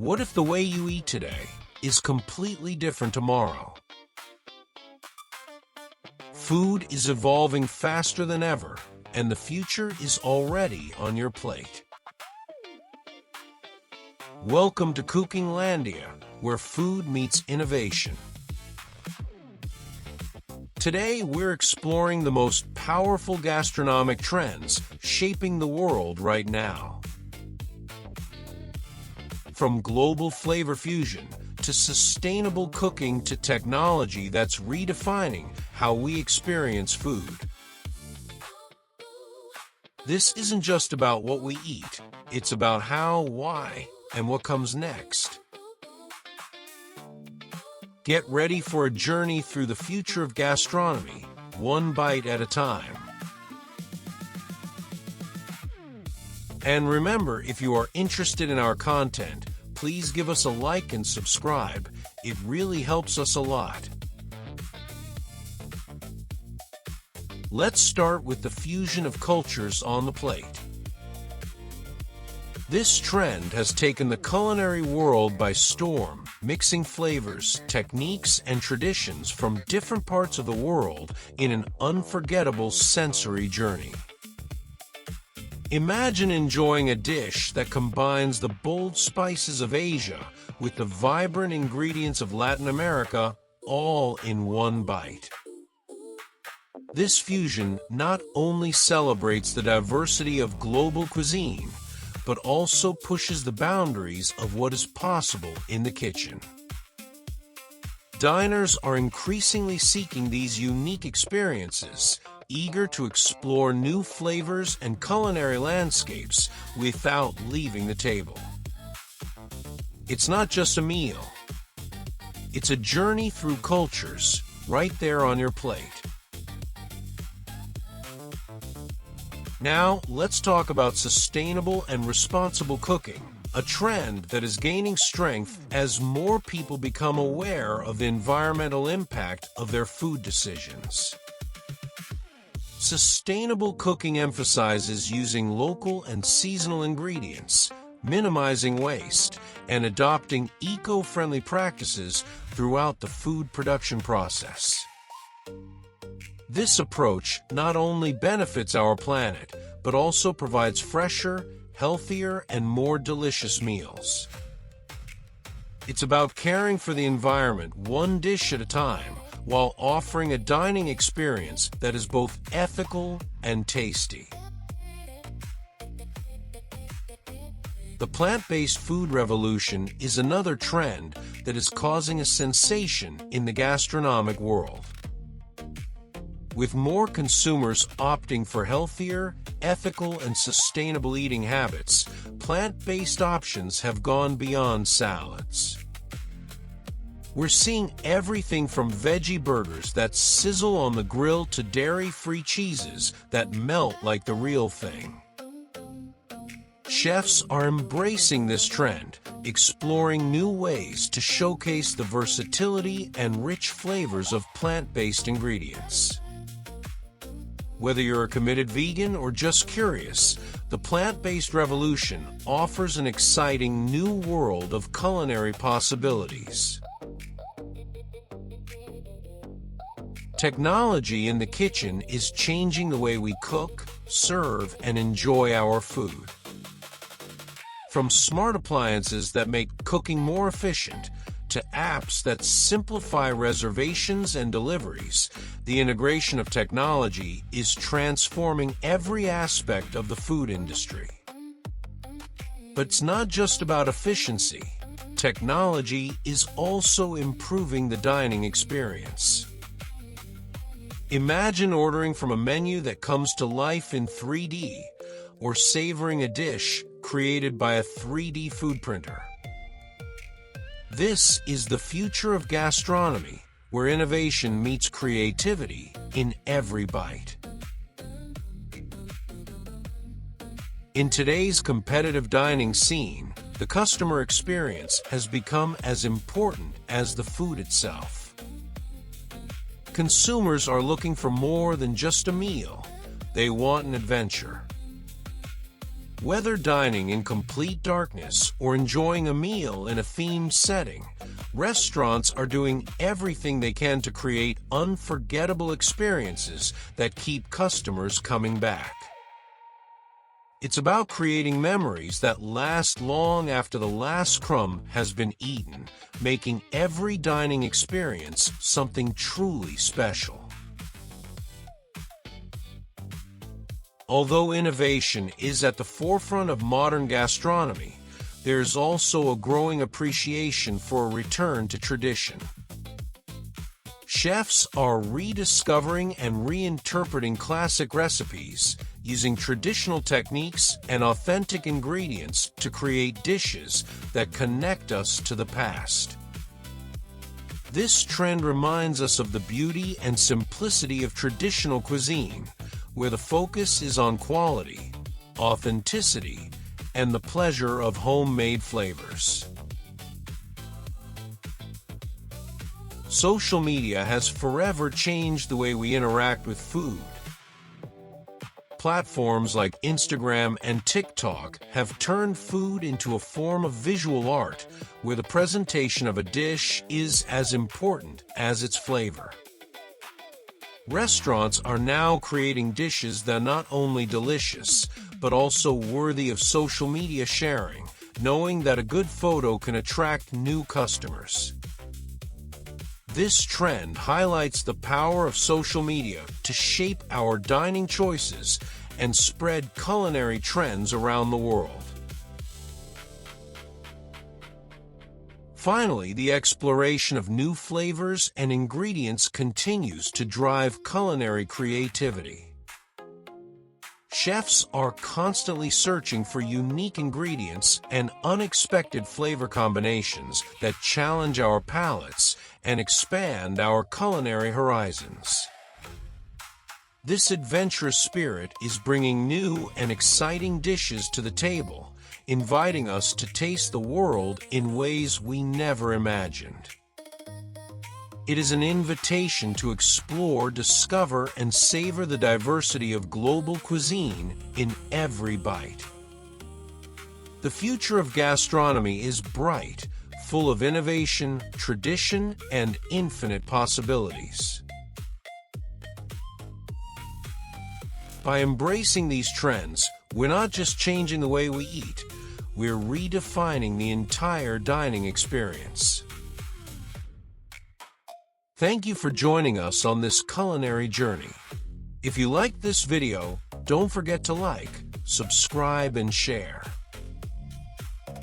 What if the way you eat today is completely different tomorrow? Food is evolving faster than ever, and the future is already on your plate. Welcome to Cookinglandia, where food meets innovation. Today, we're exploring the most powerful gastronomic trends shaping the world right now. From global flavor fusion to sustainable cooking to technology that's redefining how we experience food. This isn't just about what we eat, it's about how, why, and what comes next. Get ready for a journey through the future of gastronomy, one bite at a time. And remember, if you are interested in our content, please give us a like and subscribe. It really helps us a lot. Let's start with the fusion of cultures on the plate. This trend has taken the culinary world by storm, mixing flavors, techniques, and traditions from different parts of the world in an unforgettable sensory journey. Imagine enjoying a dish that combines the bold spices of Asia with the vibrant ingredients of Latin America, all in one bite. This fusion not only celebrates the diversity of global cuisine, but also pushes the boundaries of what is possible in the kitchen. Diners are increasingly seeking these unique experiences, eager to explore new flavors and culinary landscapes without leaving the table. It's not just a meal. It's a journey through cultures, right there on your plate. Now, let's talk about sustainable and responsible cooking, a trend that is gaining strength as more people become aware of the environmental impact of their food decisions. Sustainable cooking emphasizes using local and seasonal ingredients, minimizing waste, and adopting eco-friendly practices throughout the food production process. This approach not only benefits our planet, but also provides fresher, healthier, and more delicious meals. It's about caring for the environment one dish at a time, while offering a dining experience that is both ethical and tasty. The plant-based food revolution is another trend that is causing a sensation in the gastronomic world. With more consumers opting for healthier, ethical, and sustainable eating habits, plant-based options have gone beyond salads. We're seeing everything from veggie burgers that sizzle on the grill to dairy-free cheeses that melt like the real thing. Chefs are embracing this trend, exploring new ways to showcase the versatility and rich flavors of plant-based ingredients. Whether you're a committed vegan or just curious, the plant-based revolution offers an exciting new world of culinary possibilities. Technology in the kitchen is changing the way we cook, serve, and enjoy our food. From smart appliances that make cooking more efficient, to apps that simplify reservations and deliveries, the integration of technology is transforming every aspect of the food industry. But it's not just about efficiency. Technology is also improving the dining experience. Imagine ordering from a menu that comes to life in 3D, or savoring a dish created by a 3D food printer. This is the future of gastronomy, where innovation meets creativity in every bite. In today's competitive dining scene, the customer experience has become as important as the food itself. Consumers are looking for more than just a meal. They want an adventure. Whether dining in complete darkness or enjoying a meal in a themed setting, restaurants are doing everything they can to create unforgettable experiences that keep customers coming back. It's about creating memories that last long after the last crumb has been eaten, making every dining experience something truly special. Although innovation is at the forefront of modern gastronomy, there's also a growing appreciation for a return to tradition. Chefs are rediscovering and reinterpreting classic recipes, using traditional techniques and authentic ingredients to create dishes that connect us to the past. This trend reminds us of the beauty and simplicity of traditional cuisine, where the focus is on quality, authenticity, and the pleasure of homemade flavors. Social media has forever changed the way we interact with food. Platforms like Instagram and TikTok have turned food into a form of visual art, where the presentation of a dish is as important as its flavor. Restaurants are now creating dishes that are not only delicious, but also worthy of social media sharing, knowing that a good photo can attract new customers. This trend highlights the power of social media to shape our dining choices and spread culinary trends around the world. Finally, the exploration of new flavors and ingredients continues to drive culinary creativity. Chefs are constantly searching for unique ingredients and unexpected flavor combinations that challenge our palates and expand our culinary horizons. This adventurous spirit is bringing new and exciting dishes to the table, inviting us to taste the world in ways we never imagined. It is an invitation to explore, discover, and savor the diversity of global cuisine in every bite. The future of gastronomy is bright, full of innovation, tradition, and infinite possibilities. By embracing these trends, we're not just changing the way we eat, we're redefining the entire dining experience. Thank you for joining us on this culinary journey. If you liked this video, don't forget to like, subscribe, and share.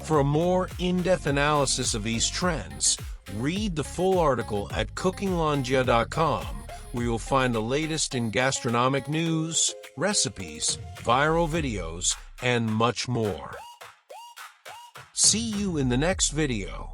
For a more in-depth analysis of these trends, read the full article at Cookinglandia.com, where you'll find the latest in gastronomic news, recipes, viral videos, and much more. See you in the next video.